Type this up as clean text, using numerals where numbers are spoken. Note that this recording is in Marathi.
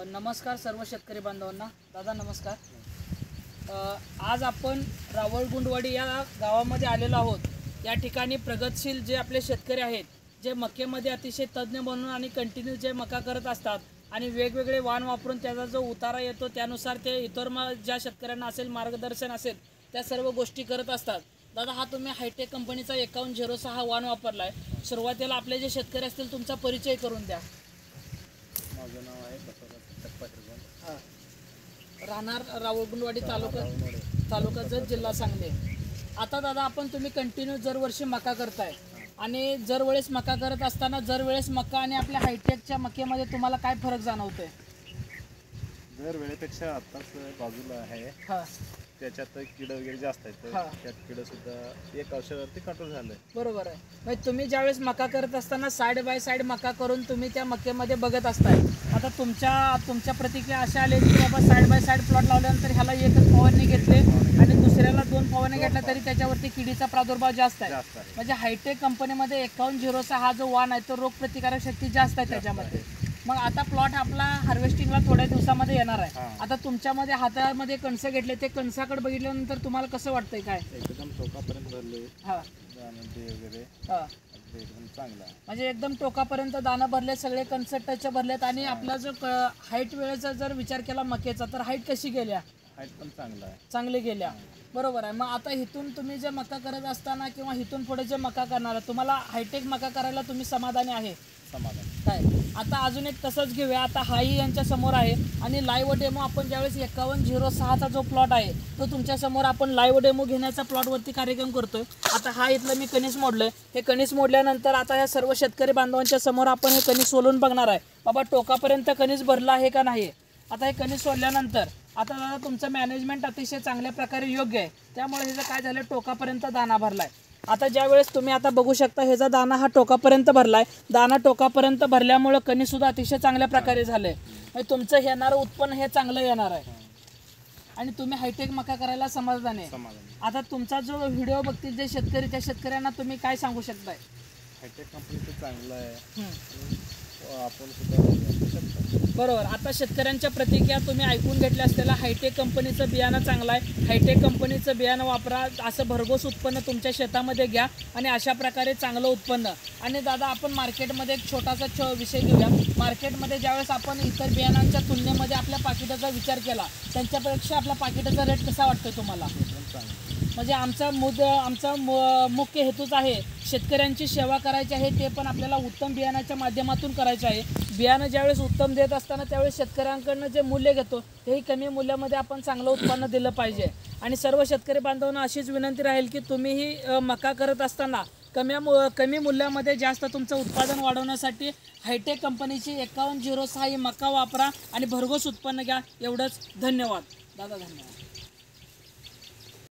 नमस्कार सर्व शेतकरी बांधवांना. दादा नमस्कार. आज आपण रावळगुंडवाडी या गावामध्ये आलेलो आहोत. या ठिकाणी प्रगतशील जे आपले शेतकरी आहेत, जे मक्यामध्ये अतिशय तज्ज्ञ बनून आणि कंटिन्यू जे मका करत असतात आणि वेगवेगळे वाण वापरून त्याचा जो उतारा येतो त्यानुसार ते इतर ज्या शेतकऱ्यांना असेल मार्गदर्शन असेल त्या सर्व गोष्टी करत असतात. दादा, हा तुम्ही हायटेक कंपनीचा 5106 वाण वापरला आहे. सुरुवातीला आपले जे शेतकरी असतील तुमचा परिचय करून द्या. माझं नाव आहे हां, राहणार रावळगुंडवाडी तालुका जत जिल्हा सांगली. आता दादा, तुम्ही कंटिन्यू दरवर्षी मका करताय आणि दरवेळेस मका करत असताना दरवेळेस मका आणि आपल्या हायटेकच्या मक्यामध्ये तुम्हाला काय फरक जाणवतोय? दर वेळेपेक्षा आताच बाजूला आहे. हां, त्याच्यात कीड वगैरे जास्त आहेत. त्यात कीड सुद्धा एक औषधावरती कंट्रोल झालंय. बरोबर आहे. म्हणजे तुम्ही ज्यावेळेस मका करत असताना साईड बाय साईड मका करून तुम्ही त्या मक्यामध्ये बघत असताय. आता तुमच्या प्रतिक्रिया अशा आल्या की बाबा साईड बाय साईड प्लॉट लावल्यानंतर ह्याला एकच फवारणी घेतले आणि दुसऱ्याला 2 फवारणी घेतल्या तरी त्याच्यावरती किडीचा प्रादुर्भाव जास्त आहे. म्हणजे हायटेक कंपनीमध्ये 5106 हा जो वाण आहे तो रोगप्रतिकारक शक्ती जास्त आहे त्याच्यामध्ये. मग आता प्लॉट आपला हार्वेस्टिंगला थोड्या दिवसामध्ये येणार आहे. आता तुमच्यामध्ये हातामध्ये कणसं घेतले, ते कणसाकडे बघितल्यानंतर तुम्हाला कसं वाटतंय? काय एकदम टोकापर्यंत भरले. वगैरे एकदम चांगला म्हणजे एकदम टोकापर्यंत दाणं भरले, सगळे कणसं टच भरलेत. आणि आपला जो हाईट वेळेचा जर विचार केला मक्याचा तर हाईट कशी गेल्या? हाईट पण चांगला आहे, चांगली गेल्या. बरोबर आहे. मग आता इथून तुम्ही जे मका करत असताना किंवा इथून पुढे जे मका करणार तुम्हाला हायटेक मका करायला तुम्ही समाधानी आहे? समाधान काय. आता अजून एक तसंच घेऊया. आता हाही यांच्या समोर आहे आणि लाईव्ह डेमो आपण ज्यावेळेस 5106चा जो प्लॉट आहे तो तुमच्या समोर आपण लाईव्ह डेमो घेण्याचा प्लॉटवरती कार्यक्रम करतोय. आता हा इथलं मी कणीस मोडलंय. हे कणीस मोडल्यानंतर आता ह्या सर्व शेतकरी बांधवांच्या समोर आपण हे कणीस सोलून बघणार आहे बाबा टोकापर्यंत कणीस भरला आहे का नाही. आता हे कणीस सोडल्यानंतर आता दादा तुमचं मॅनेजमेंट अतिशय चांगल्या प्रकारे योग्य आहे, त्यामुळे ह्याचं काय झालं टोकापर्यंत दाना भरलाय. आता ज्या वेळेस तुम्ही आता बघू शकता ह्याचा दाना हा टोकापर्यंत भरलाय. दाना टोकापर्यंत भरल्यामुळं कणीससुद्धा अतिशय चांगल्या प्रकारे झालंय. म्हणजे तुमचं येणारं उत्पन्न हे चांगलं येणार आहे आणि तुम्ही हायटेक मका करायला समाधानी आहे. आता तुमचा जो व्हिडिओ बघतील जे शेतकरी त्या शेतकऱ्यांना तुम्ही काय सांगू शकताय? हायटेक कंपनीचं चांगलं आहे, आपण सुद्धा. बरोबर. आता शेतकऱ्यांच्या प्रतिक्रिया तुम्ही ऐकून घेतल्या असलेल्या हायटेक कंपनीचं बियाणं चांगलं आहे. हायटेक कंपनीचं बियाणं वापरा, असं भरघोस उत्पन्न तुमच्या शेतामध्ये घ्या आणि अशा प्रकारे चांगलं उत्पन्न. आणि दादा आपण मार्केटमध्ये एक छोटासा विषय घेऊया. मार्केटमध्ये ज्यावेळेस आपण इतर बियाणांच्या तुलनेमध्ये आपल्या पाकिटाचा विचार केला त्यांच्यापेक्षा आपल्या पाकिटाचा रेट कसा वाटतोय तुम्हाला? म्हणजे आमचा मुख्य हेतूच आहे शेतकऱ्यांची सेवा करायची आहे, ते पण आपल्याला उत्तम बियाणाच्या माध्यमातून करायचे आहे. बियाणं ज्यावेळेस उत्तम देत असताना त्यावेळेस शेतकऱ्यांकडनं जे मूल्य घेतो तेही कमी मूल्यामध्ये आपण चांगलं उत्पन्न दिलं पाहिजे. आणि सर्व शेतकरी बांधवांना अशीच विनंती राहील की तुम्हीही मका करत असताना कमी मूल्यामध्ये जास्त तुमचं उत्पादन वाढवण्यासाठी हायटेक कंपनीची 5106 ही मका वापरा आणि भरघोस उत्पन्न घ्या. एवढंच. धन्यवाद दादा. धन्यवाद.